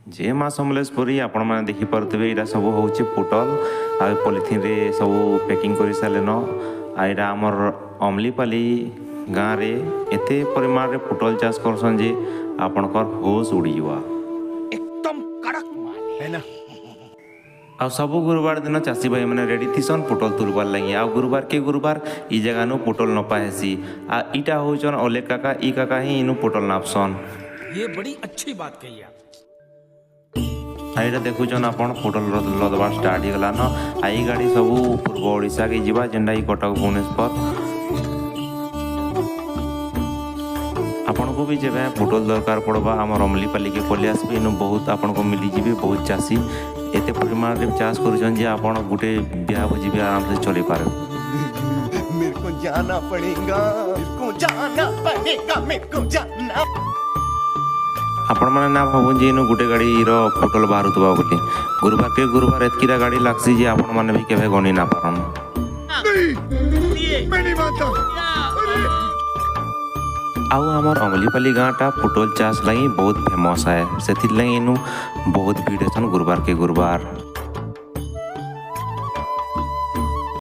जे माँ समलेश्वरी आपण मैंने देखिपे यहाँ सब हूँ पोटल आ पॉलिथिन रे सब पैकिंग कर सारे आईरा आमर अमलीपाली गाँव रे एते परिमाण रे पोटल चाष करसन जे आपणकर होश उड़ी जावा एकदम कड़क माल है ना। आ सब गुरुवार दिन चाषी भाई मैंने रेडी थीसन पोटल तुरबार लगे आ गुरुवार के गुरुवार इ जगह नु पोटल नपा हेसी आ इटा होचन ओले काका इ काका ही इनु पोटल नापसन। ये बड़ी अच्छी बात कही आप। आईटा देखुचन आपण पोटल लदबार स्टार्ट हो गलान आई गाड़ी सब पूर्व ओडिशा के जीवा जेंडा कटक भुवनेश्वर आपण को भी जब पोटल दरकार पड़वा आम अमलीपाली के पलि आसबे इनु बहुत आपन को मिली जीवे बहुत चाषी एते परिमाण रे चाष करूछन जे आपण गुटे ब्याह भोजी भी आराम से चली पारे। मेरे को जाना पड़ेगा, मेरे को जाना पड़ेगा, मेरे को जाना। आपण माने ना भाबुन जे इनु गुटे गाड़ी रो पोटल बाहरुतबा बोली गुरुवार के गुरुवार एतकीरा गाड़ी लागसी जे आपण माने भी केबे गणी ना पारन। नहीं, मैं नहीं मानता। आउ आमर अमलीपाली गाँटा पोटल चाष लगी बहुत फेमस है से लगी इनु बहुत भीड़ गुरुवार के गुरुवार।